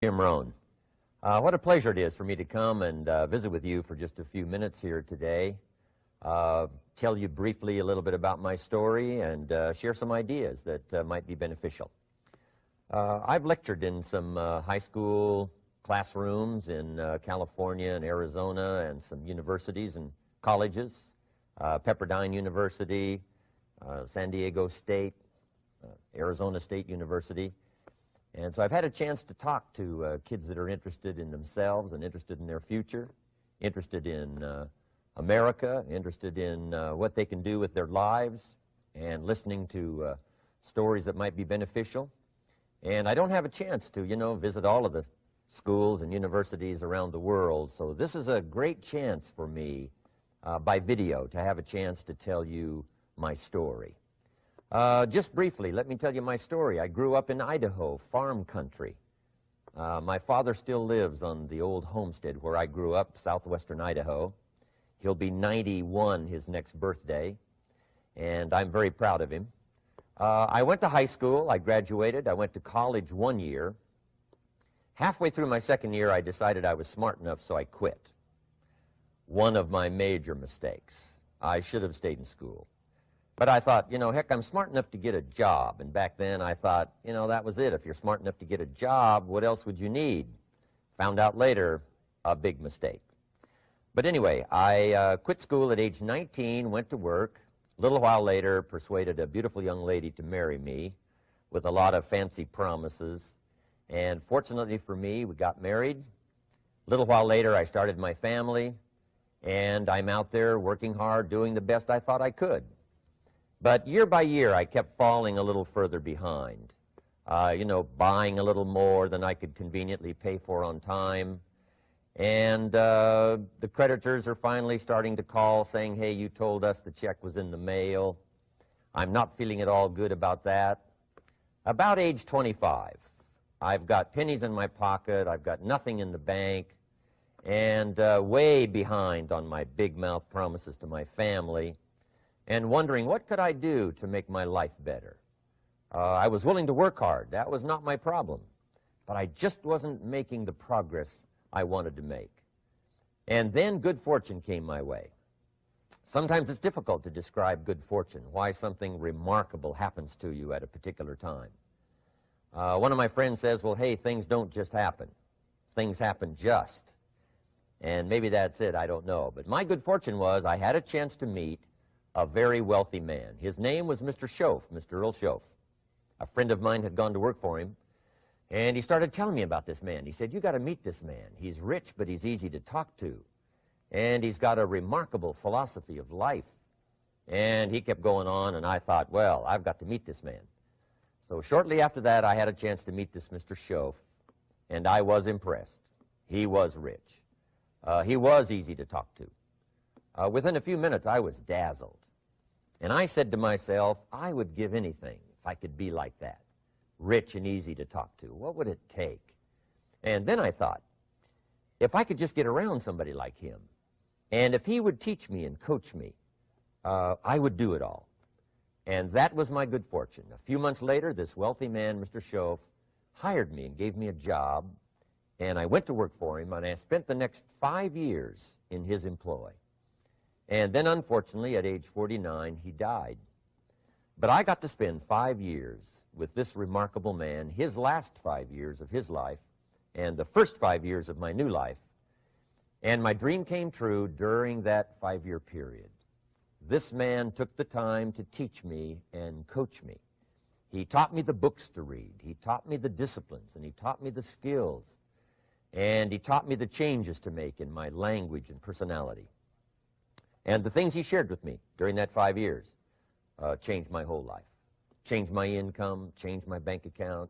Jim Rohn. What a pleasure it is for me to come and visit with you for just a few minutes here today. Tell you briefly a little bit about my story and share some ideas that might be beneficial. I've lectured in some high school classrooms in California and Arizona and some universities and colleges, Pepperdine University, San Diego State, Arizona State University. And so I've had a chance to talk to kids that are interested in themselves and interested in their future, interested in America, interested in what they can do with their lives, and listening to stories that might be beneficial. And I don't have a chance to, visit all of the schools and universities around the world, so this is a great chance for me by video to have a chance to tell you my story. Just briefly, let me tell you my story. I grew up in Idaho, farm country. My father still lives on the old homestead where I grew up, southwestern Idaho. He'll be 91 his next birthday, and I'm very proud of him. I went to high school. I graduated. I went to college 1 year. Halfway through my second year, I decided I was smart enough, so I quit. One of my major mistakes. I should have stayed in school. But I thought, heck, I'm smart enough to get a job. And back then I thought, that was it. If you're smart enough to get a job, what else would you need? Found out later, a big mistake. But anyway, I quit school at age 19, went to work. A little while later, persuaded a beautiful young lady to marry me with a lot of fancy promises. And fortunately for me, we got married. A little while later, I started my family. And I'm out there working hard, doing the best I thought I could. But year by year, I kept falling a little further behind, buying a little more than I could conveniently pay for on time. And the creditors are finally starting to call saying, hey, you told us the check was in the mail. I'm not feeling at all good about that. About age 25, I've got pennies in my pocket, I've got nothing in the bank, and way behind on my big mouth promises to my family, and wondering what could I do to make my life better. I was willing to work hard. That was not my problem. But I just wasn't making the progress I wanted to make. And then good fortune came my way. Sometimes it's difficult to describe good fortune, why something remarkable happens to you at a particular time. One of my friends says, well, hey, things don't just happen. Things happen just. And maybe that's it, I don't know. But my good fortune was I had a chance to meet a very wealthy man. His name was Mr. Schoaf, Mr. Earl Schoaf. A friend of mine had gone to work for him, and he started telling me about this man. He said, you got to meet this man. He's rich, but he's easy to talk to, and he's got a remarkable philosophy of life. And he kept going on, and I thought, well, I've got to meet this man. So shortly after that, I had a chance to meet this Mr. Schoaf, and I was impressed. He was rich. He was easy to talk to. Within a few minutes, I was dazzled. And I said to myself, I would give anything if I could be like that, rich and easy to talk to. What would it take? And then I thought, if I could just get around somebody like him, and if he would teach me and coach me, I would do it all. And that was my good fortune. A few months later, this wealthy man, Mr. Schoaf, hired me and gave me a job, and I went to work for him, and I spent the next 5 years in his employ. And then, unfortunately, at age 49, he died. But I got to spend 5 years with this remarkable man, his last 5 years of his life, and the first 5 years of my new life. And my dream came true during that 5-year period. This man took the time to teach me and coach me. He taught me the books to read. He taught me the disciplines, and he taught me the skills. And he taught me the changes to make in my language and personality. And the things he shared with me during that 5 years changed my whole life. Changed my income, changed my bank account,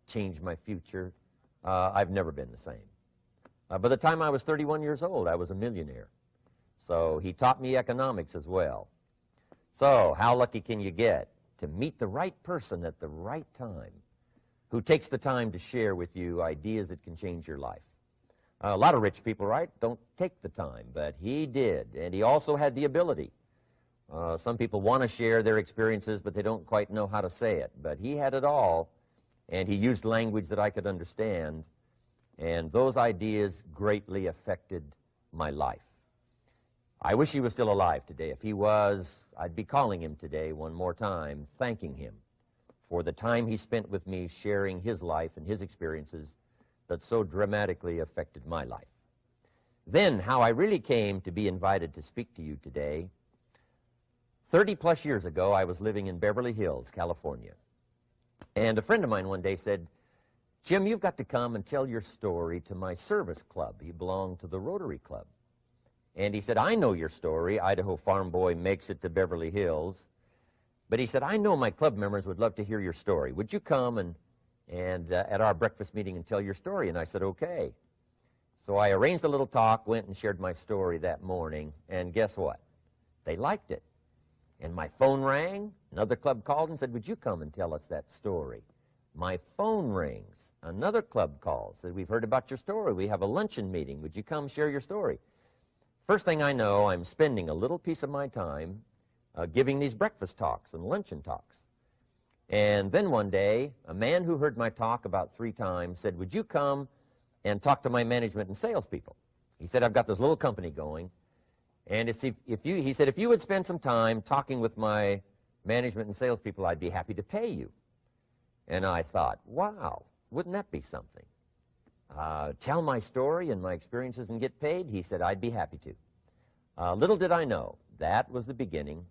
changed my future. I've never been the same. By the time I was 31 years old, I was a millionaire. So he taught me economics as well. So how lucky can you get to meet the right person at the right time who takes the time to share with you ideas that can change your life? A lot of rich people, right, don't take the time, but he did, and he also had the ability. Some people want to share their experiences, but they don't quite know how to say it. But he had it all, and he used language that I could understand, and those ideas greatly affected my life. I wish he was still alive today. If he was, I'd be calling him today one more time, thanking him for the time he spent with me sharing his life and his experiences that so dramatically affected my life. Then, how I really came to be invited to speak to you today. 30-plus years ago, I was living in Beverly Hills, California. And a friend of mine one day said, "Jim, you've got to come and tell your story to my service club." He belonged to the Rotary Club. And he said, "I know your story. Idaho farm boy makes it to Beverly Hills." But he said, "I know my club members would love to hear your story. Would you come and at our breakfast meeting and tell your story?" And I said, "Okay." So I arranged a little talk, went and shared my story that morning, and guess what? They liked it. And my phone rang. Another club called and said, "Would you come and tell us that story?" My phone rings. Another club calls, said, "We've heard about your story. We have a luncheon meeting. Would you come share your story?" First thing I know, I'm spending a little piece of my time giving these breakfast talks and luncheon talks. And then one day, a man who heard my talk about 3 times said, "Would you come and talk to my management and salespeople?" He said, "I've got this little company going, and he said, if you would spend some time talking with my management and salespeople, I'd be happy to pay you." And I thought, wow, wouldn't that be something? Tell my story and my experiences and get paid? He said, "I'd be happy to." Little did I know, that was the beginning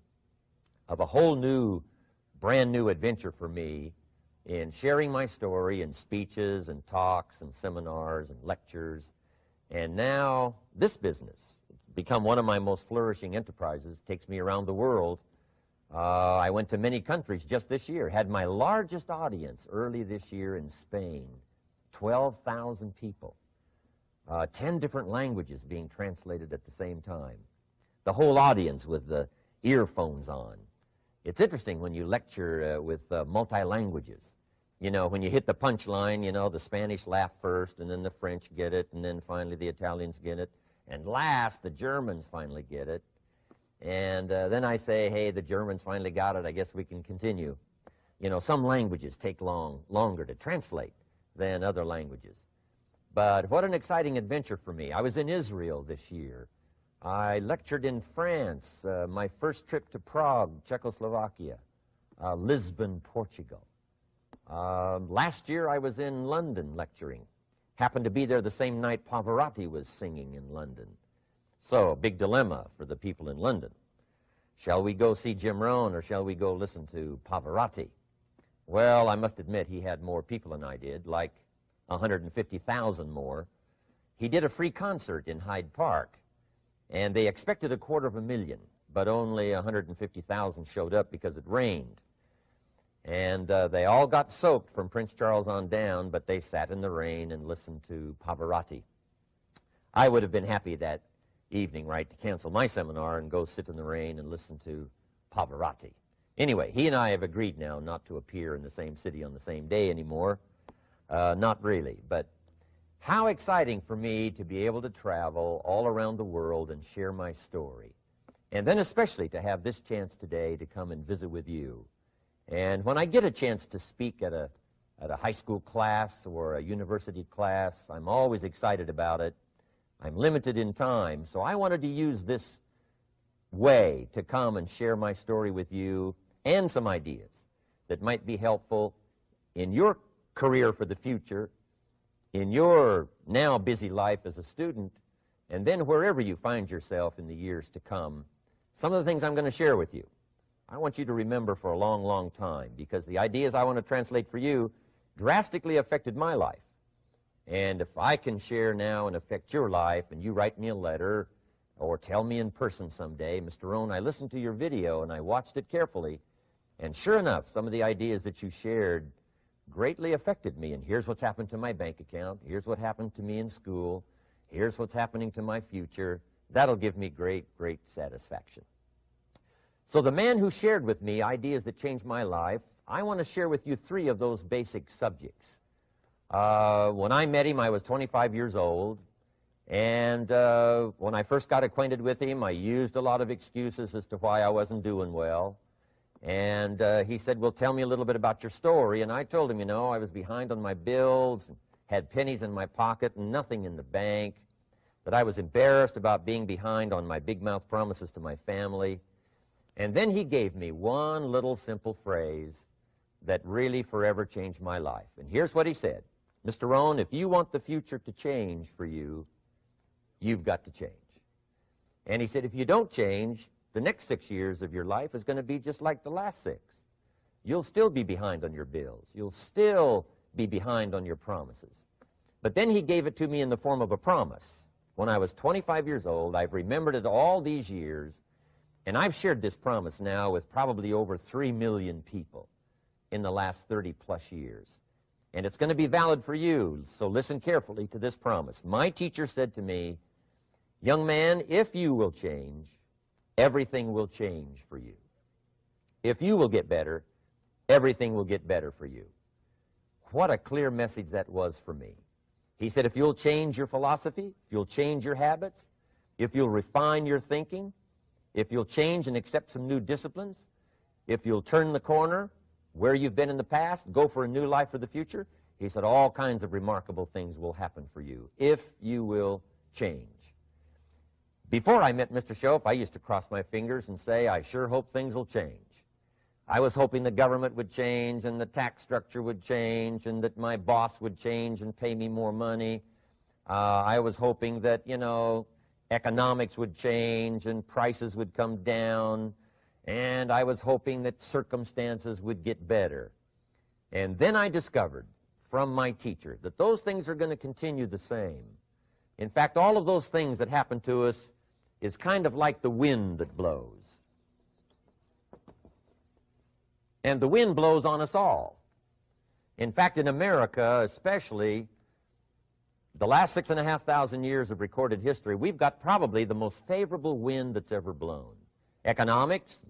of a whole new, brand new adventure for me in sharing my story in speeches and talks and seminars and lectures. And now this business, it's become one of my most flourishing enterprises, takes me around the world. I went to many countries just this year, had my largest audience early this year in Spain, 12,000 people, 10 different languages being translated at the same time, the whole audience with the earphones on. It's interesting when you lecture with multi-languages. You know, when you hit the punchline, you know, the Spanish laugh first, and then the French get it, and then finally the Italians get it, and last the Germans finally get it. And then I say, "Hey, the Germans finally got it. I guess we can continue." You know, some languages take longer to translate than other languages. But what an exciting adventure for me. I was in Israel this year. I lectured in France, my first trip to Prague, Czechoslovakia, Lisbon, Portugal. Last year I was in London lecturing. Happened to be there the same night Pavarotti was singing in London. So, big dilemma for the people in London. Shall we go see Jim Rohn or shall we go listen to Pavarotti? Well, I must admit he had more people than I did, like 150,000 more. He did a free concert in Hyde Park, and they expected 250,000, but only 150,000 showed up because it rained. And they all got soaked from Prince Charles on down, but they sat in the rain and listened to Pavarotti. I would have been happy that evening, right, to cancel my seminar and go sit in the rain and listen to Pavarotti. Anyway, he and I have agreed now not to appear in the same city on the same day anymore. Not really, but how exciting for me to be able to travel all around the world and share my story. And then especially to have this chance today to come and visit with you. And when I get a chance to speak at a high school class or a university class, I'm always excited about it. I'm limited in time, so I wanted to use this way to come and share my story with you and some ideas that might be helpful in your career for the future, in your now busy life as a student, and then wherever you find yourself in the years to come. Some of the things I'm going to share with you, I want you to remember for a long, long time, because the ideas I want to translate for you drastically affected my life. And if I can share now and affect your life, and you write me a letter or tell me in person someday, "Mr. Rohn, I listened to your video and I watched it carefully, and sure enough, some of the ideas that you shared greatly affected me, and here's what's happened to my bank account, here's what happened to me in school, here's what's happening to my future," that'll give me great, great satisfaction. So the man who shared with me ideas that changed my life, I want to share with you 3 of those basic subjects. When I met him, I was 25 years old, and when I first got acquainted with him, I used a lot of excuses as to why I wasn't doing well. And he said, "Well, tell me a little bit about your story." And I told him, you know, I was behind on my bills, had pennies in my pocket, nothing in the bank, that I was embarrassed about being behind on my big mouth promises to my family. And then he gave me one little simple phrase that really forever changed my life. And here's what he said: Mr. Rohn, if you want the future to change for you, you've got to change. And he said, if you don't change, the next 6 years of your life is going to be just like the last 6. You'll still be behind on your bills. You'll still be behind on your promises. But then he gave it to me in the form of a promise. When I was 25 years old, I've remembered it all these years, and I've shared this promise now with probably over 3 million people in the last 30-plus years. And it's going to be valid for you, so listen carefully to this promise. My teacher said to me, young man, if you will change, everything will change for you. If you will get better, everything will get better for you. What a clear message that was for me. He said, if you'll change your philosophy, if you'll change your habits, if you'll refine your thinking, if you'll change and accept some new disciplines, if you'll turn the corner where you've been in the past, go for a new life for the future, he said all kinds of remarkable things will happen for you if you will change. Before I met Mr. Schoaf, I used to cross my fingers and say, I sure hope things will change. I was hoping the government would change and the tax structure would change and that my boss would change and pay me more money. I was hoping that, economics would change and prices would come down. And I was hoping that circumstances would get better. And then I discovered from my teacher that those things are going to continue the same. In fact, all of those things that happen to us is kind of like the wind that blows. And the wind blows on us all. In fact, in America especially, the last 6,500 years of recorded history, we've got probably the most favorable wind that's ever blown. Economics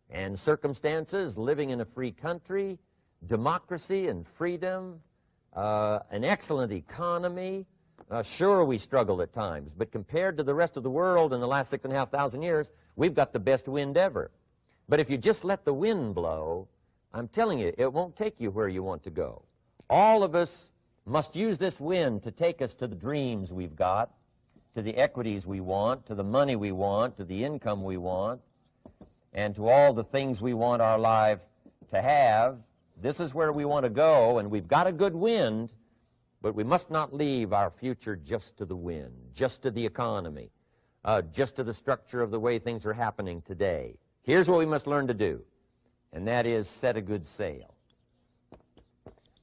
and circumstances, living in a free country, democracy and freedom, an excellent economy. Sure, we struggle at times, but compared to the rest of the world in the last 6,500 years, we've got the best wind ever. But if you just let the wind blow, I'm telling you, it won't take you where you want to go. All of us must use this wind to take us to the dreams we've got, to the equities we want, to the money we want, to the income we want, and to all the things we want our life to have. This is where we want to go, and we've got a good wind, but we must not leave our future just to the wind, just to the economy, just to the structure of the way things are happening today. Here's what we must learn to do, and that is set a good sail.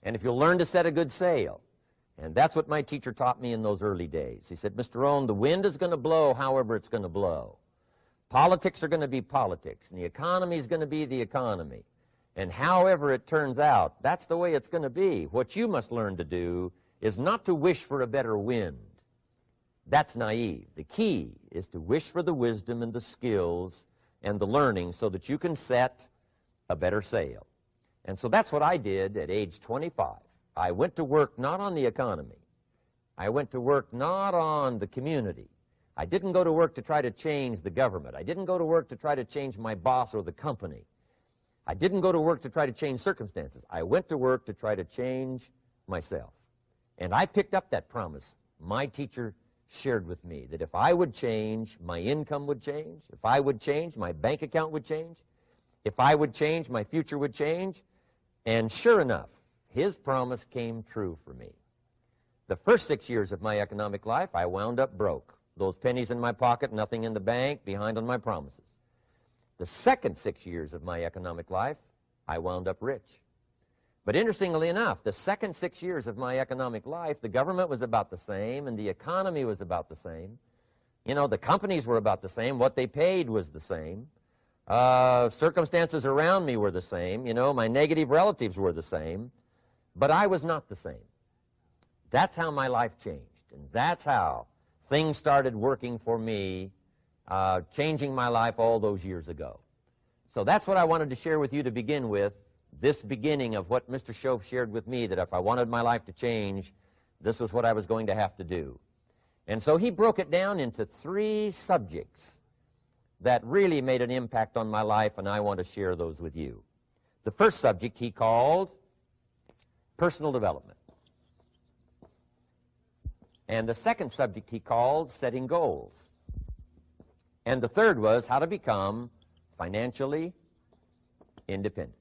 And if you'll learn to set a good sail, and that's what my teacher taught me in those early days. He said, Mr. Rohn, the wind is going to blow however it's going to blow. Politics are going to be politics, and the economy is going to be the economy. And however it turns out, that's the way it's going to be. What you must learn to do is not to wish for a better wind. That's naive. The key is to wish for the wisdom and the skills and the learning so that you can set a better sail. And so that's what I did at age 25. I went to work not on the economy. I went to work not on the community. I didn't go to work to try to change the government. I didn't go to work to try to change my boss or the company. I didn't go to work to try to change circumstances. I went to work to try to change myself. And I picked up that promise my teacher shared with me, that if I would change, my income would change. If I would change, my bank account would change. If I would change, my future would change. And sure enough, his promise came true for me. The first 6 years of my economic life, I wound up broke. Those pennies in my pocket, nothing in the bank, behind on my promises. The second 6 years of my economic life, I wound up rich. But interestingly enough, the second 6 years of my economic life, the government was about the same and the economy was about the same. The companies were about the same. What they paid was the same. Circumstances around me were the same. My negative relatives were the same. But I was not the same. That's how my life changed. And that's how things started working for me, changing my life all those years ago. So that's what I wanted to share with you to begin with, this beginning of what Mr. Schoaf shared with me, that if I wanted my life to change, this was what I was going to have to do. And so he broke it down into 3 subjects that really made an impact on my life, and I want to share those with you. The first subject he called personal development. And the second subject he called setting goals. And the third was how to become financially independent.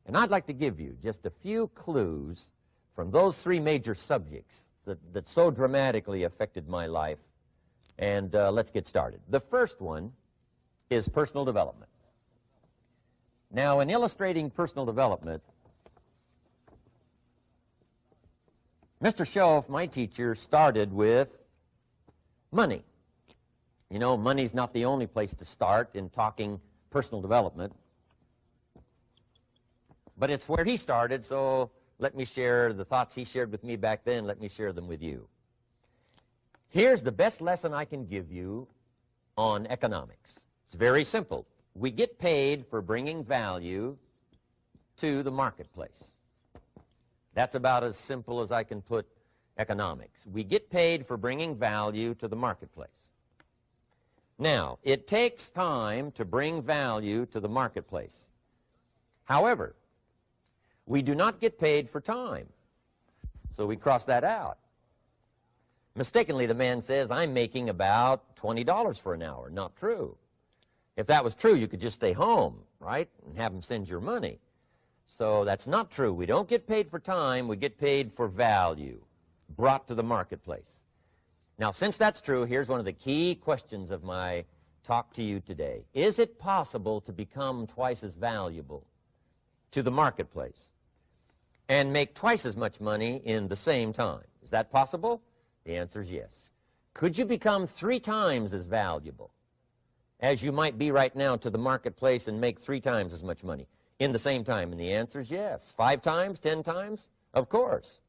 And I'd like to give you just a few clues from those three major subjects that so dramatically affected my life. And let's get started. The first one is personal development. Now, in illustrating personal development, Mr. Schoaf, my teacher, started with money. You know, money's not the only place to start in talking personal development, but it's where he started, so let me share the thoughts he shared with me back then. Let me share them with you. Here's the best lesson I can give you on economics. It's very simple. We get paid for bringing value to the marketplace. That's about as simple as I can put economics. We get paid for bringing value to the marketplace. Now, it takes time to bring value to the marketplace. However, we do not get paid for time, so we cross that out. Mistakenly, the man says, I'm making about $20 for an hour. Not true. If that was true, you could just stay home, right, and have him send your money. So that's not true. We don't get paid for time. We get paid for value brought to the marketplace. Now, since that's true, here's one of the key questions of my talk to you today. Is it possible to become twice as valuable to the marketplace and make twice as much money in the same time? Is that possible? The answer is yes. Could you become 3 times as valuable as you might be right now to the marketplace and make 3 times as much money in the same time? And the answer is yes. 5 times, 10 times? Of course.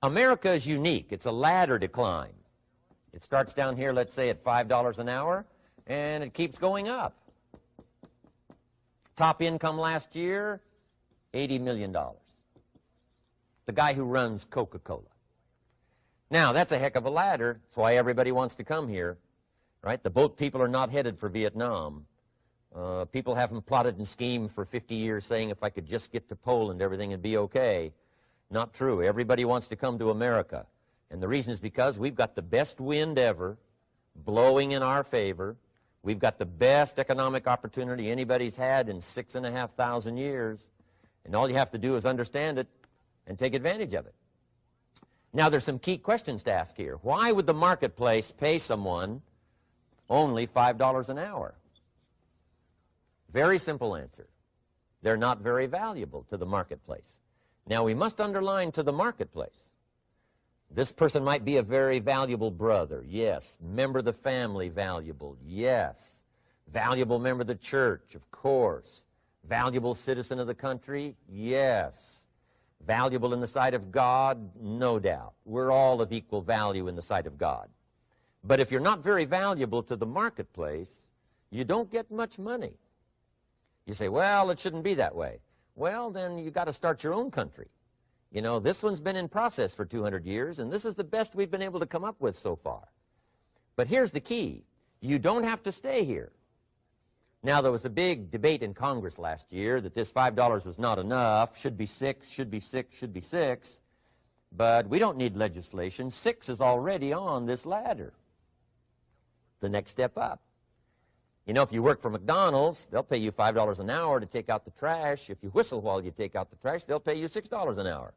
America is unique. It's a ladder to climb. It starts down here, let's say, at $5 an hour, and it keeps going up. Top income last year, $80 million. The guy who runs Coca-Cola. Now, that's a heck of a ladder. That's why everybody wants to come here, right? The boat people are not headed for Vietnam. People haven't plotted and schemed for 50 years saying if I could just get to Poland, everything would be okay. Not true. Everybody wants to come to America. And the reason is because we've got the best wind ever blowing in our favor. We've got the best economic opportunity anybody's had in 6,500 years. And all you have to do is understand it and take advantage of it. Now, there's some key questions to ask here. Why would the marketplace pay someone only $5 an hour? Very simple answer. They're not very valuable to the marketplace. Now, we must underline to the marketplace. This person might be a very valuable brother. Yes. Member of the family, valuable. Yes. Valuable member of the church, of course. Valuable citizen of the country? Yes. Valuable in the sight of God? No doubt. We're all of equal value in the sight of God. But if you're not very valuable to the marketplace, you don't get much money. You say, well, it shouldn't be that way. Well, then you got to start your own country. You know, this one's been in process for 200 years, and this is the best we've been able to come up with so far. But here's the key. You don't have to stay here. Now, there was a big debate in Congress last year that this $5 was not enough, should be 6, should be 6, should be 6. But we don't need legislation. 6 is already on this ladder. The next step up. You know, if you work for McDonald's, they'll pay you $5 an hour to take out the trash. If you whistle while you take out the trash, they'll pay you $6 an hour.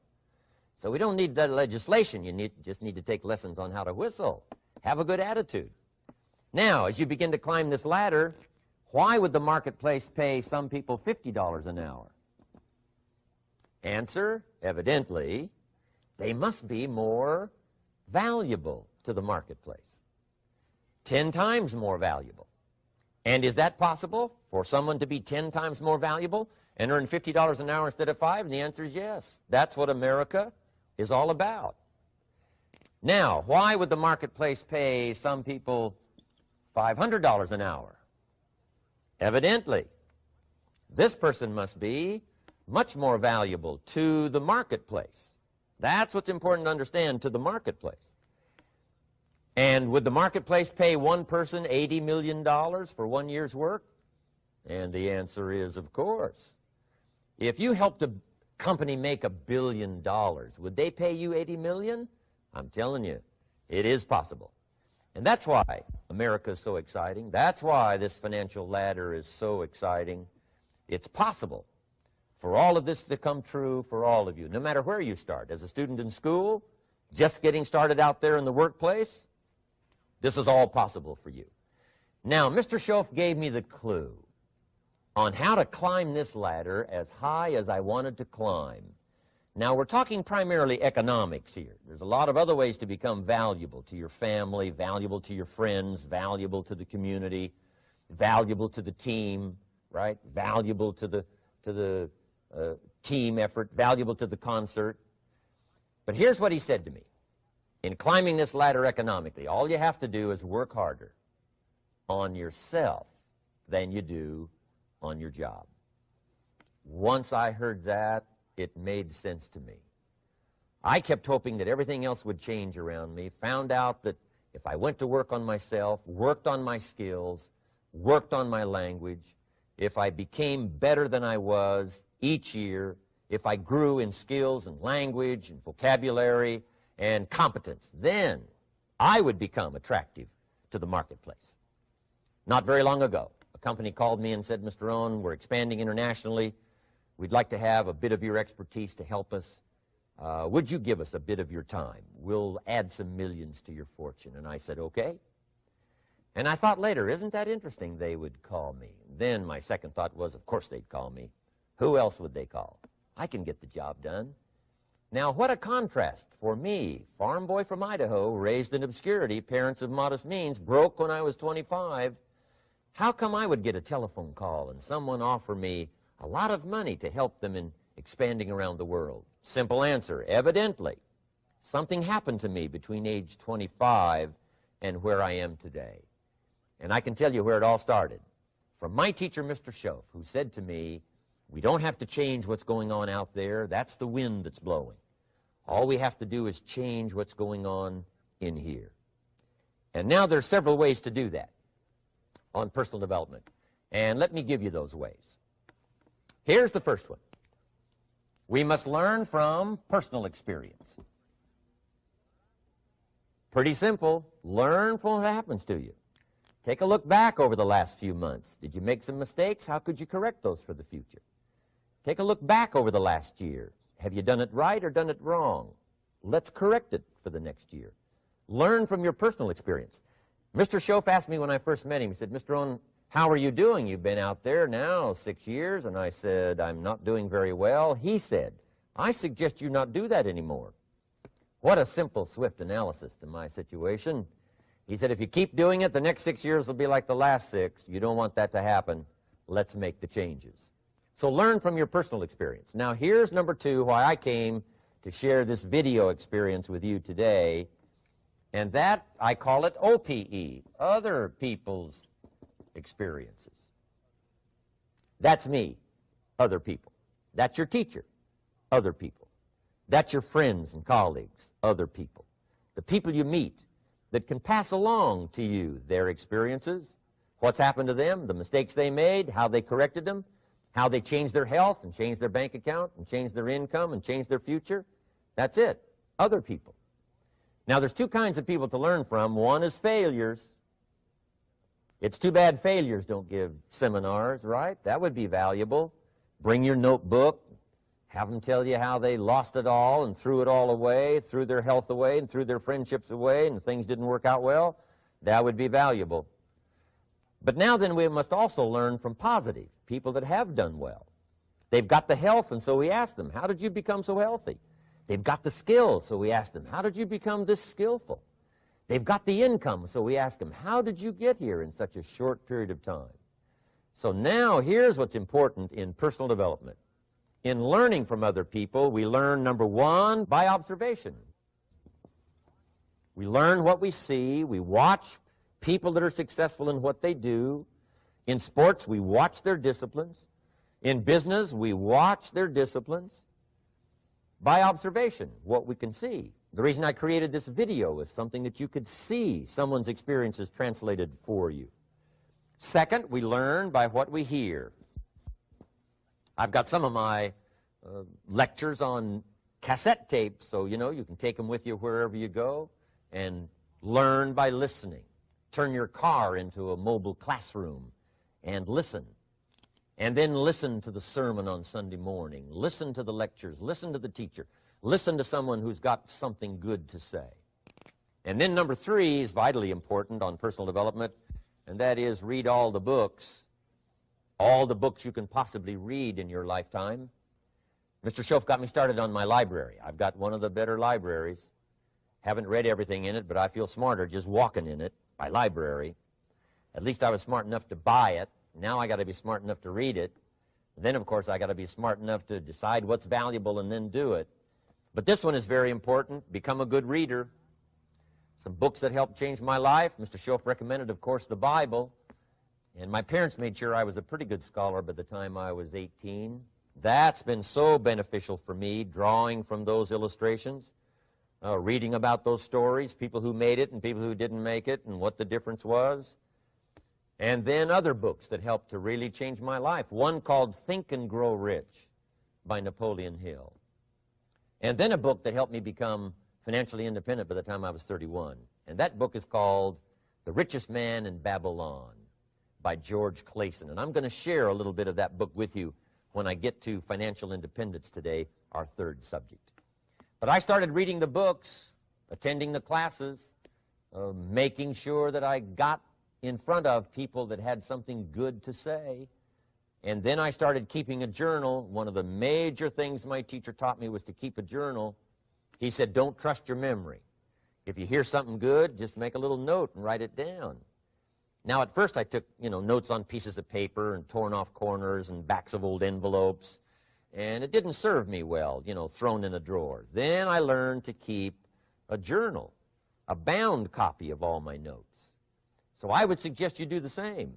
So we don't need that legislation. You just need to take lessons on how to whistle. Have a good attitude. Now, as you begin to climb this ladder, why would the marketplace pay some people $50 an hour? Answer, evidently, they must be more valuable to the marketplace. 10 times more valuable. And is that possible for someone to be 10 times more valuable and earn $50 an hour instead of 5? And the answer is yes. That's what America is all about. Now, why would the marketplace pay some people $500 an hour? Evidently, this person must be much more valuable to the marketplace. That's what's important to understand, to the marketplace. And would the marketplace pay one person $80 million for 1 year's work? And the answer is, of course. If you helped a company make $1 billion, would they pay you $80 million? I'm telling you, it is possible. And that's why America is so exciting. That's why this financial ladder is so exciting. It's possible for all of this to come true for all of you, no matter where you start. As a student in school, just getting started out there in the workplace, this is all possible for you. Now, Mr. Schoaf gave me the clue on how to climb this ladder as high as I wanted to climb. Now, we're talking primarily economics here. There's a lot of other ways to become valuable to your family, valuable to your friends, valuable to the community, valuable to the team, right? Valuable to the team effort, valuable to the concert. But here's what he said to me. In climbing this ladder economically, all you have to do is work harder on yourself than you do on your job. Once I heard that, it made sense to me. I kept hoping that everything else would change around me, found out that if I went to work on myself, worked on my skills, worked on my language, if I became better than I was each year, if I grew in skills and language and vocabulary and competence, then I would become attractive to the marketplace. Not very long ago, a company called me and said, Mr. Rohn, we're expanding internationally. We'd like to have a bit of your expertise to help us. Would you give us a bit of your time? We'll add some millions to your fortune. And I said, okay. And I thought later, isn't that interesting? They would call me. Then my second thought was, of course they'd call me. Who else would they call? I can get the job done. Now, what a contrast for me, farm boy from Idaho, raised in obscurity, parents of modest means, broke when I was 25. How come I would get a telephone call and someone offer me a lot of money to help them in expanding around the world? Simple answer, evidently, something happened to me between age 25 and where I am today. And I can tell you where it all started. From my teacher, Mr. Schoaf, who said to me, we don't have to change what's going on out there. That's the wind that's blowing. All we have to do is change what's going on in here. And now there's several ways to do that on personal development. And let me give you those ways. Here's the first one. We must learn from personal experience. Pretty simple. Learn from what happens to you. Take a look back over the last few months. Did you make some mistakes? How could you correct those for the future? Take a look back over the last year. Have you done it right or done it wrong? Let's correct it for the next year. Learn from your personal experience. Mr. Schoaf asked me when I first met him, he said, Mr. Rohn, how are you doing? You've been out there now 6 years. And I said, I'm not doing very well. He said, I suggest you not do that anymore. What a simple, swift analysis to my situation. He said, if you keep doing it, the next 6 years will be like the last 6. You don't want that to happen. Let's make the changes. So learn from your personal experience. Now, here's number 2, why I came to share this video experience with you today. And that, I call it OPE, other people's experiences. That's me, other people. That's your teacher, other people. That's your friends and colleagues, other people. The people you meet that can pass along to you their experiences, what's happened to them, the mistakes they made, how they corrected them, how they changed their health and changed their bank account and changed their income and changed their future. That's it, other people. Now, there's 2 kinds of people to learn from. One is failures. It's too bad failures don't give seminars, right? That would be valuable. Bring your notebook, have them tell you how they lost it all and threw it all away, threw their health away and threw their friendships away and things didn't work out well. That would be valuable. But now then we must also learn from positive, people that have done well. They've got the health, and so we ask them, how did you become so healthy? They've got the skills, so we ask them, how did you become this skillful? They've got the income, so we ask them, how did you get here in such a short period of time? So now here's what's important in personal development. In learning from other people, we learn, number 1, by observation. We learn what we see. We watch people that are successful in what they do. In sports, we watch their disciplines. In business, we watch their disciplines. By observation, what we can see. The reason I created this video is something that you could see someone's experiences translated for you. Second, we learn by what we hear. I've got some of my lectures on cassette tapes, so you can take them with you wherever you go and learn by listening. Turn your car into a mobile classroom and listen. And then listen to the sermon on Sunday morning. Listen to the lectures. Listen to the teacher. Listen to someone who's got something good to say. And then number 3 is vitally important on personal development, and that is read all the books you can possibly read in your lifetime. Mr. Schoaf got me started on my library. I've got one of the better libraries. Haven't read everything in it, but I feel smarter just walking in it, my library. At least I was smart enough to buy it. Now I got to be smart enough to read it. And then, of course, I got to be smart enough to decide what's valuable and then do it. But this one is very important. Become a good reader. Some books that helped change my life. Mr. Schoaf recommended, of course, the Bible. And my parents made sure I was a pretty good scholar by the time I was 18. That's been so beneficial for me, drawing from those illustrations, reading about those stories, people who made it and people who didn't make it, and what the difference was. And then other books that helped to really change my life. One called Think and Grow Rich by Napoleon Hill. And then a book that helped me become financially independent by the time I was 31. And that book is called The Richest Man in Babylon by George Clason. And I'm going to share a little bit of that book with you when I get to financial independence today, our 3rd subject. But I started reading the books, attending the classes, making sure that I got in front of people that had something good to say. And then I started keeping a journal. One of the major things my teacher taught me was to keep a journal. He said, don't trust your memory. If you hear something good, just make a little note and write it down. Now, at first I took, notes on pieces of paper and torn off corners and backs of old envelopes. And it didn't serve me well, thrown in a drawer. Then I learned to keep a journal, a bound copy of all my notes. So I would suggest you do the same.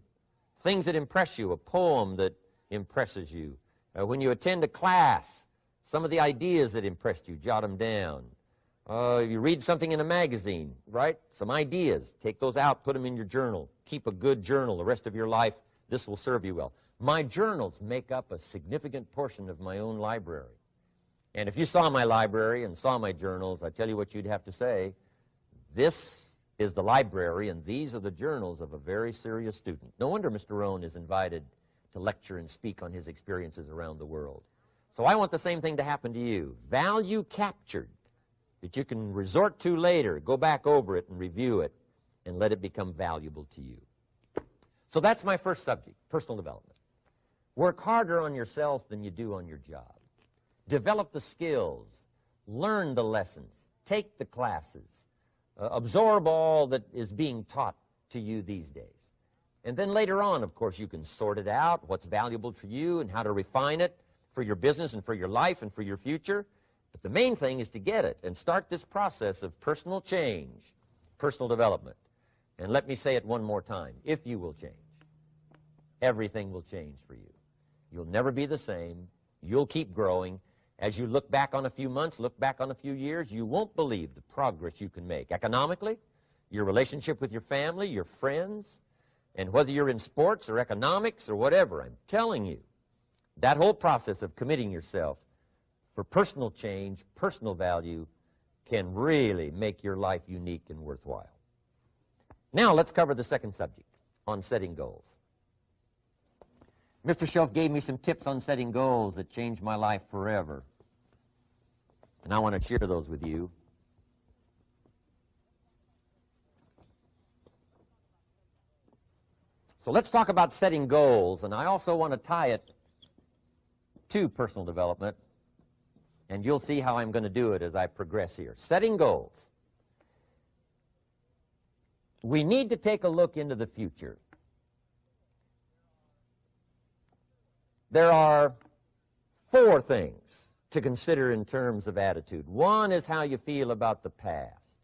Things that impress you, a poem that impresses you. When you attend a class, some of the ideas that impressed you, jot them down. You read something in a magazine, right? Some ideas. Take those out, put them in your journal. Keep a good journal the rest of your life. This will serve you well. My journals make up a significant portion of my own library. And if you saw my library and saw my journals, I tell you what you'd have to say. This is the library, and these are the journals of a very serious student. No wonder Mr. Rohn is invited to lecture and speak on his experiences around the world. So I want the same thing to happen to you. Value captured that you can resort to later, go back over it and review it, and let it become valuable to you. So that's my first subject, personal development. Work harder on yourself than you do on your job. Develop the skills. Learn the lessons. Take the classes. Absorb all that is being taught to you these days. And then later on, of course, you can sort it out, what's valuable to you and how to refine it for your business and for your life and for your future. But the main thing is to get it and start this process of personal change, personal development. And let me say it one more time. If you will change, everything will change for you. You'll never be the same. You'll keep growing. As you look back on a few months, look back on a few years, you won't believe the progress you can make. Economically, your relationship with your family, your friends, and whether you're in sports or economics or whatever, I'm telling you, that whole process of committing yourself for personal change, personal value, can really make your life unique and worthwhile. Now let's cover the 2nd subject, on setting goals. Mr. Schoaf gave me some tips on setting goals that changed my life forever. And I want to share those with you. So let's talk about setting goals, and I also want to tie it to personal development, and you'll see how I'm going to do it as I progress here. Setting goals. We need to take a look into the future. There are 4 things to consider in terms of attitude. One is how you feel about the past.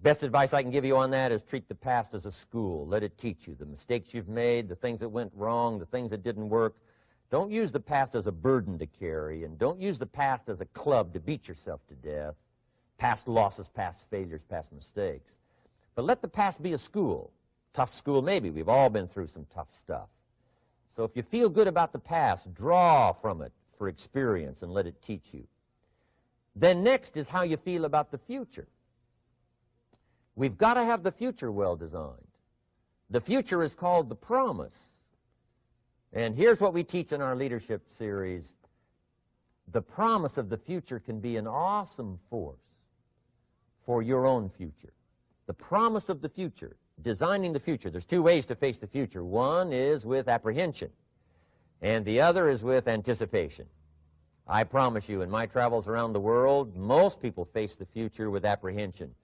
Best advice I can give you on that is treat the past as a school. Let it teach you the mistakes you've made, the things that went wrong, the things that didn't work. Don't use the past as a burden to carry, and don't use the past as a club to beat yourself to death. Past losses, past failures, past mistakes. But let the past be a school. Tough school maybe. We've all been through some tough stuff. So if you feel good about the past, draw from it for experience and let it teach you. Then next is how you feel about the future. We've got to have the future well designed. The future is called the promise. And here's what we teach in our leadership series. The promise of the future can be an awesome force for your own future. The promise of the future, designing the future. There's two ways to face the future. One is with apprehension, and the other is with anticipation. I promise you, in my travels around the world, most people face the future with apprehension.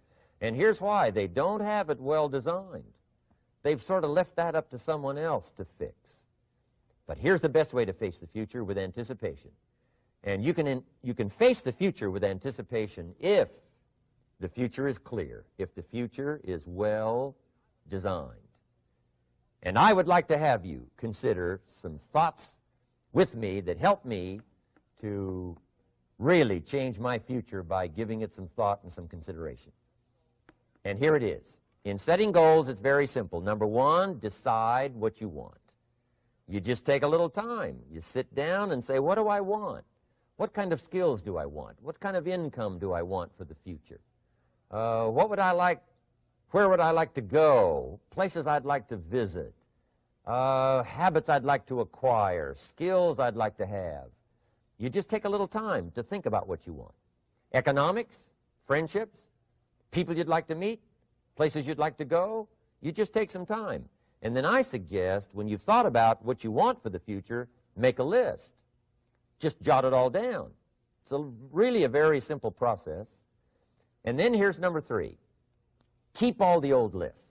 And here's why. They don't have it well designed. They've sort of left that up to someone else to fix. But here's the best way to face the future, with anticipation. And you can face the future with anticipation if the future is clear, if the future is well designed. And I would like to have you consider some thoughts with me that help me to really change my future by giving it some thought and some consideration. And here it is. In setting goals, it's very simple. Number one, decide what you want. You just take a little time. You sit down and say, what do I want? What kind of skills do I want? What kind of income do I want for the future? What would I like? Where would I like to go? Places I'd like to visit. Habits I'd like to acquire. Skills I'd like to have. You just take a little time to think about what you want. Economics, friendships, people you'd like to meet, places you'd like to go. You just take some time. And then I suggest, when you've thought about what you want for the future, make a list. Just jot it all down. It's really a very simple process. And then here's number three. Keep all the old lists.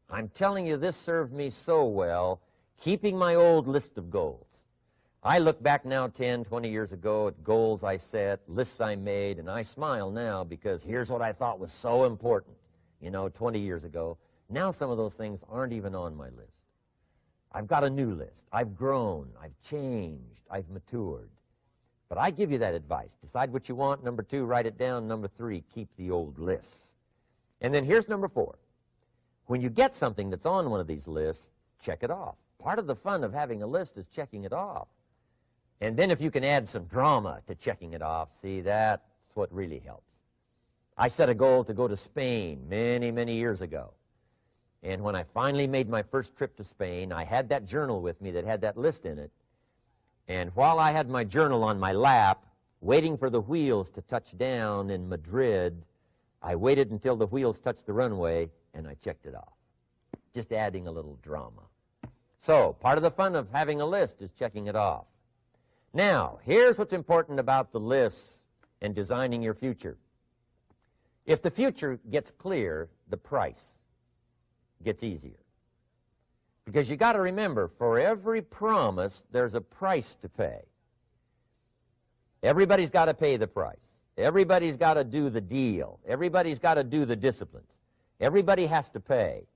I'm telling you, this served me so well, keeping my old list of goals. I look back now 10, 20 years ago at goals I set, lists I made, and I smile now because here's what I thought was so important, 20 years ago. Now some of those things aren't even on my list. I've got a new list. I've grown. I've changed. I've matured. But I give you that advice. Decide what you want. Number two, write it down. Number three, keep the old lists. And then here's number four. When you get something that's on one of these lists, check it off. Part of the fun of having a list is checking it off. And then if you can add some drama to checking it off, see, that's what really helps. I set a goal to go to Spain many, many years ago. And when I finally made my first trip to Spain, I had that journal with me that had that list in it. And while I had my journal on my lap, waiting for the wheels to touch down in Madrid, I waited until the wheels touched the runway, and I checked it off, just adding a little drama. So part of the fun of having a list is checking it off. Now, here's what's important about the lists and designing your future. If the future gets clear, the price gets easier. Because you got to remember, for every promise, there's a price to pay. Everybody's got to pay the price. Everybody's got to do the deal. Everybody's got to do the disciplines. Everybody has to pay.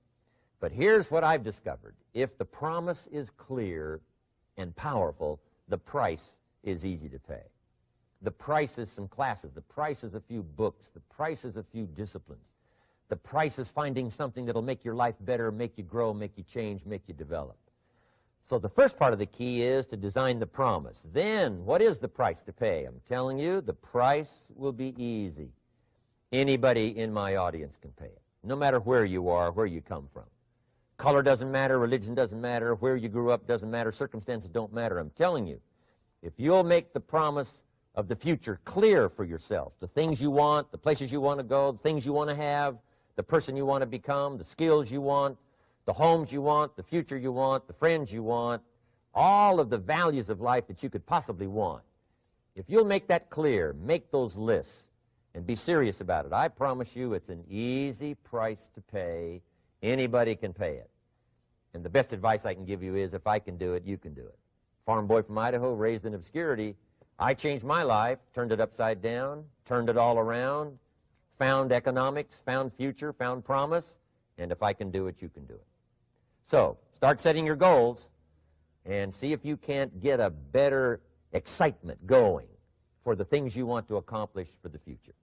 But here's what I've discovered. If the promise is clear and powerful, the price is easy to pay. The price is some classes. The price is a few books. The price is a few disciplines. The price is finding something that'll make your life better, make you grow, make you change, make you develop. So the first part of the key is to design the promise. Then, what is the price to pay? I'm telling you, the price will be easy. Anybody in my audience can pay it, no matter where you are, where you come from. Color doesn't matter, religion doesn't matter, where you grew up doesn't matter, circumstances don't matter. I'm telling you, if you'll make the promise of the future clear for yourself, the things you want, the places you want to go, the things you want to have, the person you want to become, the skills you want, the homes you want, the future you want, the friends you want, all of the values of life that you could possibly want. If you'll make that clear, make those lists, and be serious about it, I promise you it's an easy price to pay. Anybody can pay it. And the best advice I can give you is, if I can do it, you can do it. Farm boy from Idaho, raised in obscurity, I changed my life, turned it upside down, turned it all around, found economics, found future, found promise, and if I can do it, you can do it. So, start setting your goals and see if you can't get a better excitement going for the things you want to accomplish for the future.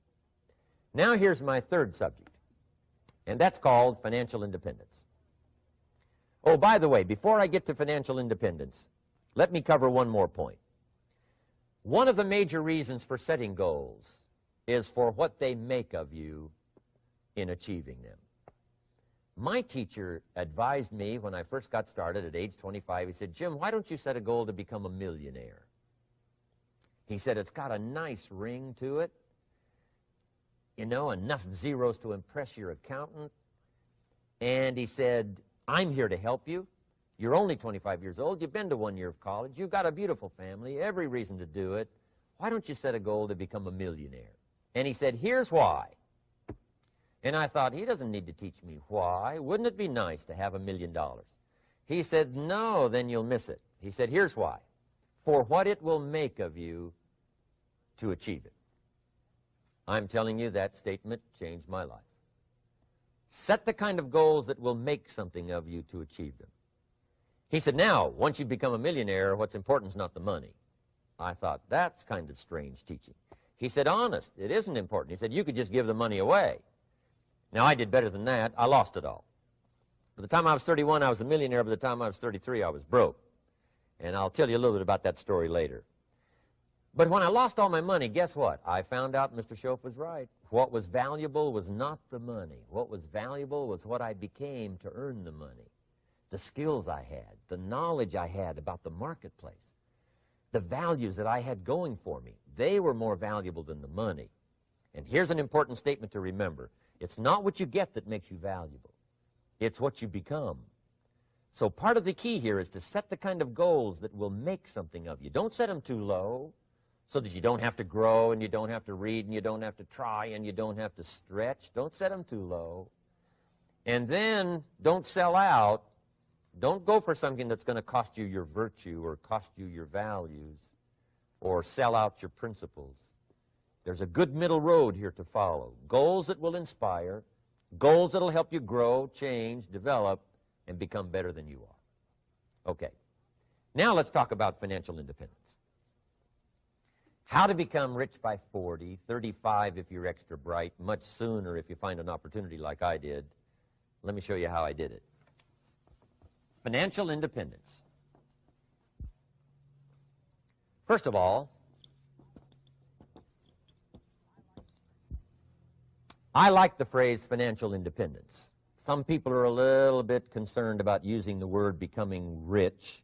Now here's my third subject, and that's called financial independence. Oh, by the way, before I get to financial independence, let me cover one more point. One of the major reasons for setting goals is for what they make of you in achieving them. My teacher advised me when I first got started at age 25, he said, "Jim, why don't you set a goal to become a millionaire?" He said, "It's got a nice ring to it, you know, enough zeros to impress your accountant." And he said, "I'm here to help you. You're only 25 years old. You've been to 1 year of college. You've got a beautiful family, every reason to do it. Why don't you set a goal to become a millionaire?" And he said, "Here's why." And I thought, he doesn't need to teach me why. Wouldn't it be nice to have $1 million? He said, "No, then you'll miss it." He said, "Here's why. For what it will make of you to achieve it." I'm telling you, that statement changed my life. Set the kind of goals that will make something of you to achieve them. He said, "Now, once you become a millionaire, what's important is not the money." I thought, that's kind of strange teaching. He said, "Honest, it isn't important." He said, "You could just give the money away." Now, I did better than that. I lost it all. By the time I was 31, I was a millionaire. By the time I was 33, I was broke. And I'll tell you a little bit about that story later. But when I lost all my money, guess what? I found out Mr. Schoaf was right. What was valuable was not the money. What was valuable was what I became to earn the money. The skills I had, the knowledge I had about the marketplace, the values that I had going for me. They were more valuable than the money. And here's an important statement to remember. It's not what you get that makes you valuable. It's what you become. So part of the key here is to set the kind of goals that will make something of you. Don't set them too low so that you don't have to grow and you don't have to read and you don't have to try and you don't have to stretch. Don't set them too low. And then don't sell out. Don't go for something that's going to cost you your virtue or cost you your values or sell out your principles. There's a good middle road here to follow. Goals that will inspire, goals that will help you grow, change, develop, and become better than you are. Okay. Now let's talk about financial independence. How to become rich by 40, 35 if you're extra bright, much sooner if you find an opportunity like I did. Let me show you how I did it. Financial independence. First of all, I like the phrase financial independence. Some people are a little bit concerned about using the word becoming rich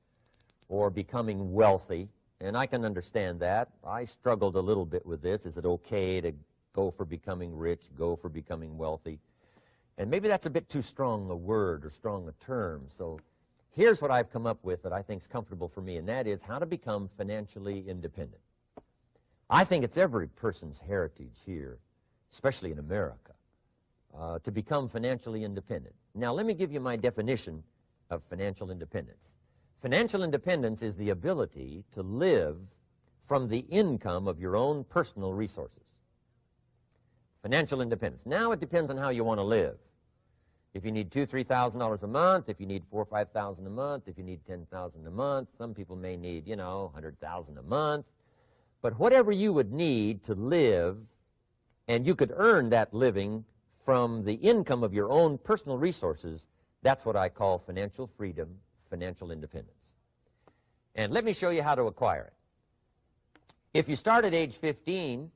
or becoming wealthy, and I can understand that. I struggled a little bit with this. Is it okay to go for becoming rich, go for becoming wealthy? And maybe that's a bit too strong a word or strong a term. So here's what I've come up with that I think is comfortable for me, and that is how to become financially independent. I think it's every person's heritage here, especially in America, to become financially independent. Now, let me give you my definition of financial independence. Financial independence is the ability to live from the income of your own personal resources. Financial independence. Now, it depends on how you want to live. If you need $2,000, $3,000 a month, if you need $4,000 or $5,000 a month, if you need $10,000 a month, some people may need, $100,000 a month. But whatever you would need to live, and you could earn that living from the income of your own personal resources, that's what I call financial freedom, financial independence. And let me show you how to acquire it. If you start at age 15,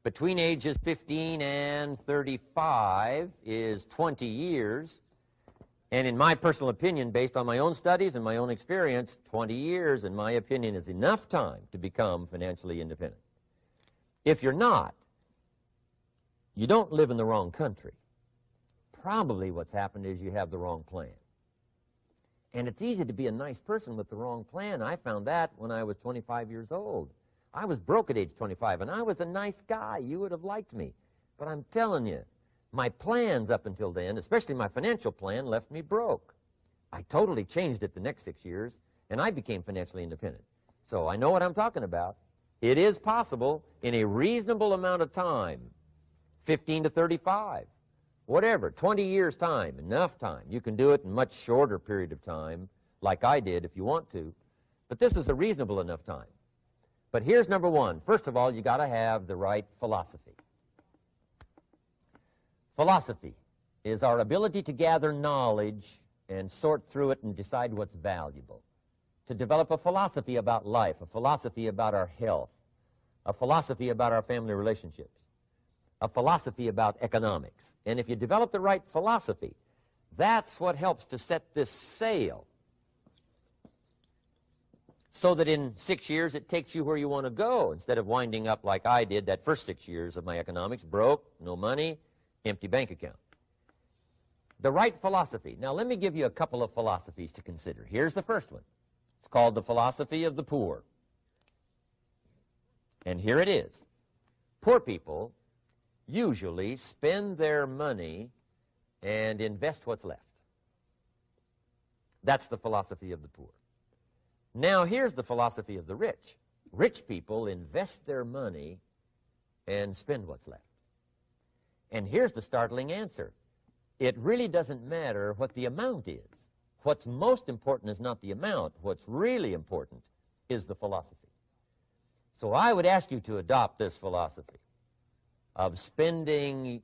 between ages 15 and 35 is 20 years. And in my personal opinion, based on my own studies and my own experience, 20 years, in my opinion, is enough time to become financially independent. If you're not, you don't live in the wrong country. Probably what's happened is you have the wrong plan. And it's easy to be a nice person with the wrong plan. I found that when I was 25 years old. I was broke at age 25, and I was a nice guy. You would have liked me. But I'm telling you, my plans up until then, especially my financial plan, left me broke. I totally changed it the next 6 years, and I became financially independent. So I know what I'm talking about. It is possible in a reasonable amount of time, 15 to 35, whatever, 20 years' time, enough time. You can do it in a much shorter period of time, like I did if you want to. But this is a reasonable enough time. But here's number one. First of all, you got to have the right philosophy. Philosophy is our ability to gather knowledge and sort through it and decide what's valuable. to develop a philosophy about life, a philosophy about our health, a philosophy about our family relationships, a philosophy about economics. And if you develop the right philosophy, that's what helps to set this sail so that in 6 years it takes you where you want to go instead of winding up like I did that first 6 years of my economics, broke, no money, empty bank account. The right philosophy. Now let me give you a couple of philosophies to consider. Here's the first one. It's called the philosophy of the poor. And here it is. Poor people usually spend their money and invest what's left. That's the philosophy of the poor. Now here's the philosophy of the rich. Rich people invest their money and spend what's left. And here's the startling answer. It really doesn't matter what the amount is. What's most important is not the amount. What's really important is the philosophy. So I would ask you to adopt this philosophy of spending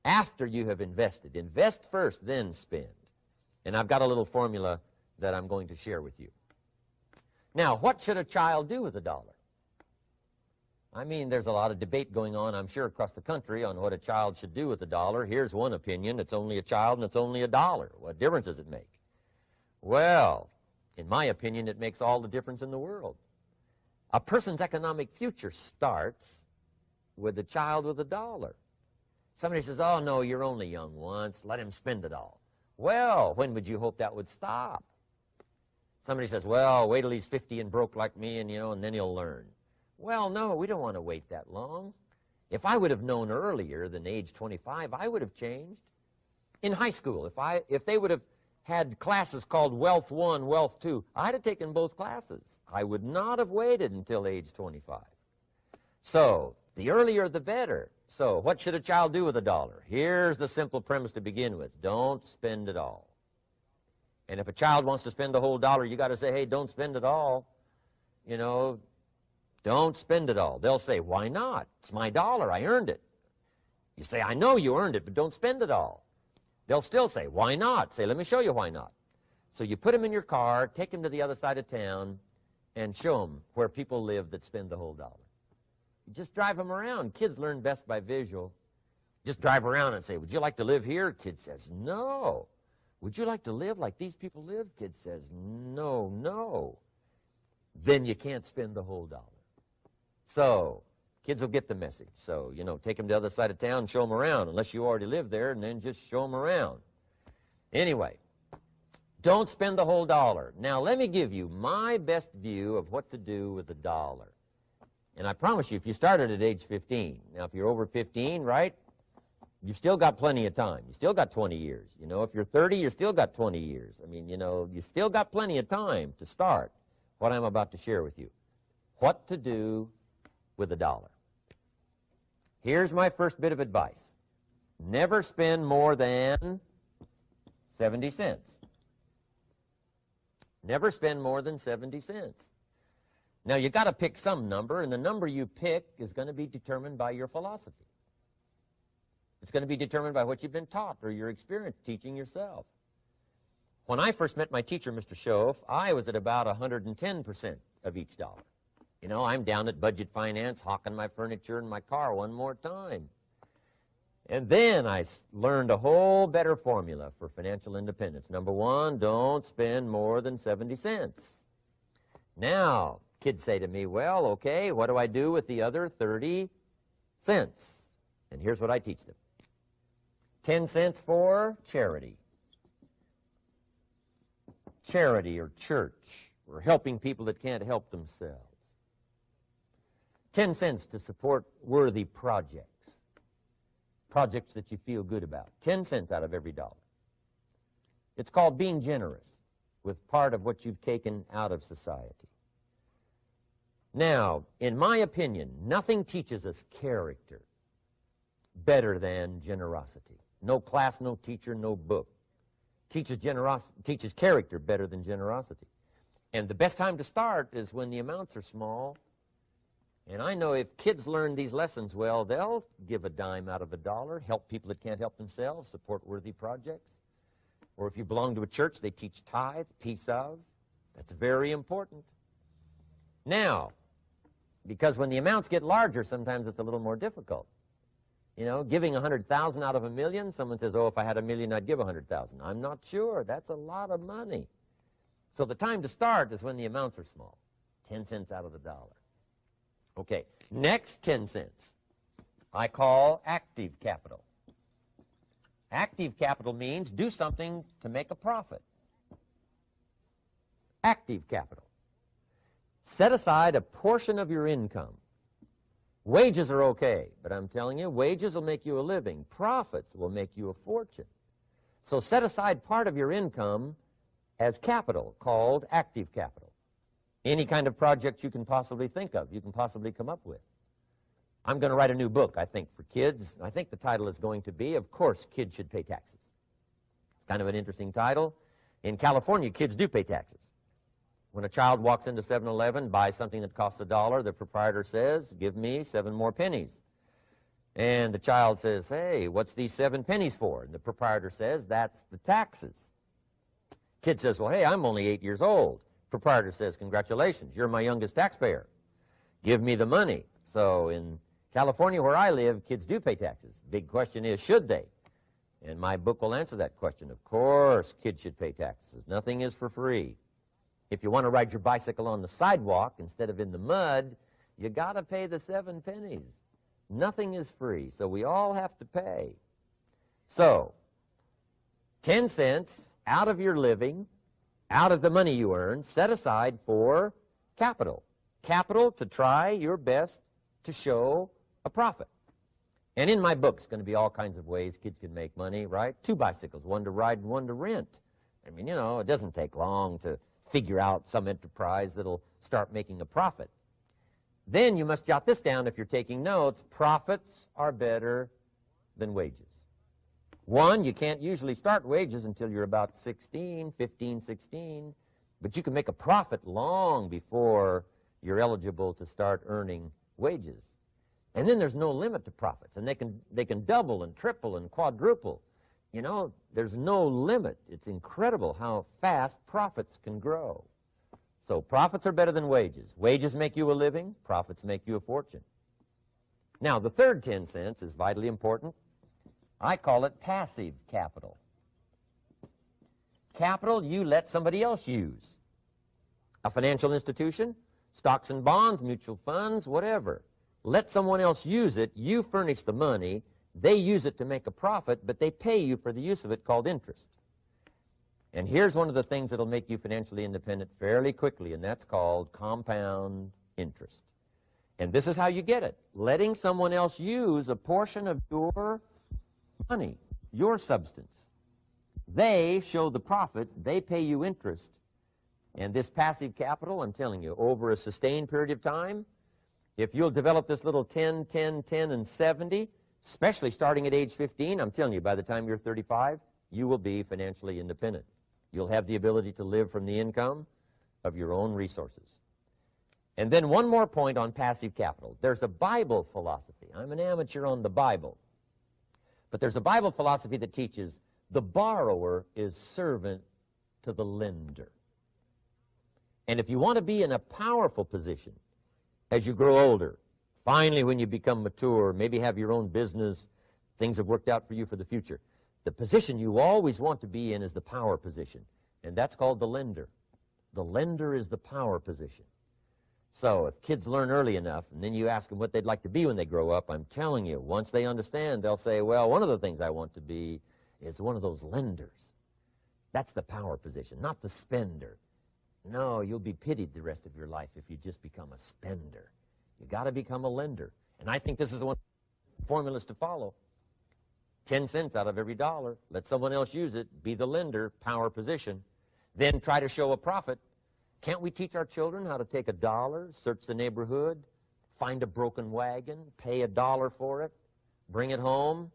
after you have invested. Invest first, then spend. And I've got a little formula that I'm going to share with you. Now, what should a child do with a dollar? I mean, there's a lot of debate going on, I'm sure, across the country on what a child should do with a dollar. Here's one opinion. It's only a child and it's only a dollar. What difference does it make? Well, in my opinion, it makes all the difference in the world. A person's economic future starts with a child with a dollar. Somebody says, oh, no, you're only young once. Let him spend it all. Well, when would you hope that would stop? Somebody says, well, wait till he's 50 and broke like me, and, and then he'll learn. Well, no, we don't want to wait that long. If I would have known earlier than age 25, I would have changed. In high school, if they would have had classes called Wealth 1, Wealth 2, I'd have taken both classes. I would not have waited until age 25. So, the earlier the better. So, what should a child do with a dollar? Here's the simple premise to begin with. Don't spend it all. And if a child wants to spend the whole dollar, you got to say, hey, don't spend it all. Don't spend it all. They'll say, why not? It's my dollar. I earned it. You say, I know you earned it, but don't spend it all. They'll still say, why not? Say, let me show you why not. So you put them in your car, take them to the other side of town, and show them where people live that spend the whole dollar. You just drive them around. Kids learn best by visual. Just drive around and say, would you like to live here? Kid says, no. Would you like to live like these people live? Kid says, no, no. Then you can't spend the whole dollar. So, kids will get the message. So, take them to the other side of town, show them around, unless you already live there, and then just show them around. Anyway, don't spend the whole dollar. Now, let me give you my best view of what to do with a dollar. And I promise you, if you started at age 15, now if you're over 15, right, you've still got plenty of time. You still got 20 years. If you're 30, you've still got 20 years. I mean, you still got plenty of time to start what I'm about to share with you. What to do with a dollar. Here's my first bit of advice. Never spend more than 70 cents. Never spend more than 70 cents. Now, you got to pick some number, and the number you pick is going to be determined by your philosophy. It's going to be determined by what you've been taught or your experience teaching yourself. When I first met my teacher, Mr. Schoaf, I was at about 110% of each dollar. I'm down at Budget Finance, hawking my furniture and my car one more time. And then I learned a whole better formula for financial independence. Number one, don't spend more than 70 cents. Now, kids say to me, well, okay, what do I do with the other 30 cents? And here's what I teach them. 10 cents for charity. Charity or church, or helping people that can't help themselves. 10 cents to support worthy projects. Projects that you feel good about. 10 cents out of every dollar. It's called being generous with part of what you've taken out of society. Now, in my opinion, nothing teaches us character better than generosity. No class, no teacher, no book teaches character better than generosity. And the best time to start is when the amounts are small. And I know if kids learn these lessons well, they'll give a dime out of a dollar, help people that can't help themselves, support worthy projects. Or if you belong to a church, they teach tithe, piece of. That's very important. Now, because when the amounts get larger, sometimes it's a little more difficult. You know, giving 100,000 out of a million, someone says, oh, if I had a million, I'd give 100,000. I'm not sure. That's a lot of money. So the time to start is when the amounts are small, 10 cents out of the dollar. Okay, next 10 cents I call active capital. Active capital means do something to make a profit. Active capital. Set aside a portion of your income. Wages are okay, but I'm telling you, wages will make you a living. Profits will make you a fortune. So set aside part of your income as capital, called active capital. Any kind of project you can possibly think of, you can possibly come up with. I'm going to write a new book, I think, for kids. I think the title is going to be, Of Course, Kids Should Pay Taxes. It's kind of an interesting title. In California, kids do pay taxes. When a child walks into 7-Eleven, buys something that costs $1, the proprietor says, give me 7 more pennies. And the child says, hey, what's these 7 pennies for? And the proprietor says, that's the taxes. Kid says, well, hey, I'm only 8 years old. Proprietor says, congratulations, you're my youngest taxpayer. Give me the money. So in California, where I live, kids do pay taxes. Big question is, should they? And my book will answer that question. Of course, kids should pay taxes. Nothing is for free. If you want to ride your bicycle on the sidewalk instead of in the mud, you got to pay the 7 pennies. Nothing is free, so we all have to pay. So, 10 cents out of your living, out of the money you earn, set aside for capital. Capital to try your best to show a profit. And in my book, it's going to be all kinds of ways kids can make money, right? 2 bicycles, one to ride and one to rent. I mean, you know, it doesn't take long to figure out some enterprise that'll start making a profit. Then you must jot this down if you're taking notes. Profits are better than wages. 1, you can't usually start wages until you're about 16, 15, 16, but you can make a profit long before you're eligible to start earning wages. And then there's no limit to profits, and they can double and triple and quadruple. You know, there's no limit. It's incredible how fast profits can grow. So profits are better than wages. Wages make you a living. Profits make you a fortune. Now, the third 10 cents is vitally important. I call it passive capital. Capital you let somebody else use. A financial institution, stocks and bonds, mutual funds, whatever. Let someone else use it. You furnish the money. They use it to make a profit, but they pay you for the use of it, called interest. And here's one of the things that will make you financially independent fairly quickly, and that's called compound interest. And this is how you get it. Letting someone else use a portion of your money, your substance. They show the profit, they pay you interest. And this passive capital, I'm telling you, over a sustained period of time, if you'll develop this little 10, 10, 10, and 70, especially starting at age 15, I'm telling you, by the time you're 35, you will be financially independent. You'll have the ability to live from the income of your own resources. And then one more point on passive capital. There's a Bible philosophy. I'm an amateur on the Bible. But there's a Bible philosophy that teaches the borrower is servant to the lender. And if you want to be in a powerful position as you grow older, finally when you become mature, maybe have your own business, things have worked out for you for the future, the position you always want to be in is the power position, and that's called the lender. The lender is the power position. So if kids learn early enough, and then you ask them what they'd like to be when they grow up, I'm telling you, once they understand, they'll say, well, one of the things I want to be is one of those lenders. That's the power position, not the spender. No, you'll be pitied the rest of your life if you just become a spender. You got to become a lender. And I think this is one of the formulas to follow. 10 cents out of every dollar. Let someone else use it. Be the lender, power position. Then try to show a profit. Can't we teach our children how to take $1, search the neighborhood, find a broken wagon, pay $1 for it, bring it home,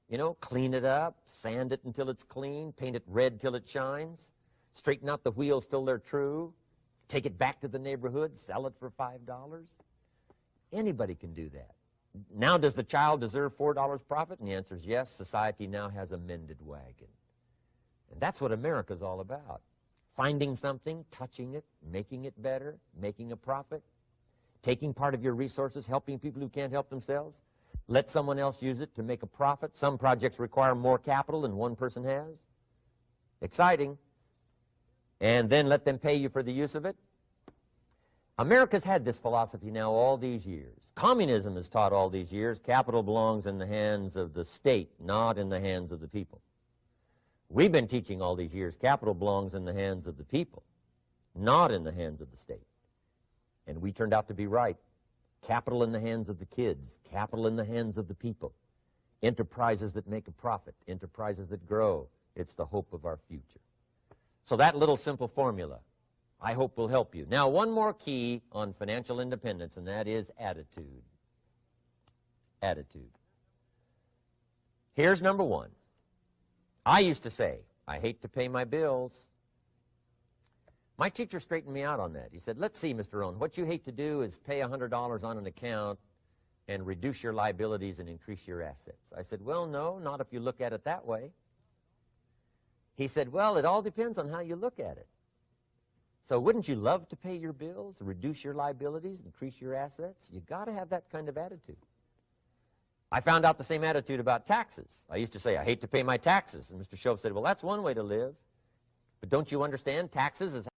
you know, clean it up, sand it until it's clean, paint it red till it shines, straighten out the wheels till they're true, take it back to the neighborhood, sell it for $5? Anybody can do that. Now, does the child deserve $4 profit? And the answer is yes. Society now has a mended wagon. And that's what America's all about. finding something, touching it, making it better, making a profit, taking part of your resources, helping people who can't help themselves. Let someone else use it to make a profit. Some projects require more capital than one person has. Exciting. And then let them pay you for the use of it. America's had this philosophy now all these years. Communism has taught all these years capital belongs in the hands of the state, not in the hands of the people. We've been teaching all these years capital belongs in the hands of the people, not in the hands of the state. And we turned out to be right. Capital in the hands of the kids, capital in the hands of the people. Enterprises that make a profit, enterprises that grow. It's the hope of our future. So that little simple formula, I hope, will help you. Now, one more key on financial independence, and that is attitude. Attitude. Here's number one. I used to say, I hate to pay my bills. My teacher straightened me out on that. He said, let's see, Mr. Rohn, what you hate to do is pay $100 on an account and reduce your liabilities and increase your assets. I said, well, no, not if you look at it that way. He said, well, it all depends on how you look at it. So wouldn't you love to pay your bills, reduce your liabilities, increase your assets? You got to have that kind of attitude. I found out the same attitude about taxes. I used to say, I hate to pay my taxes. And Mr. Shove said, well, that's one way to live. But don't you understand? Taxes is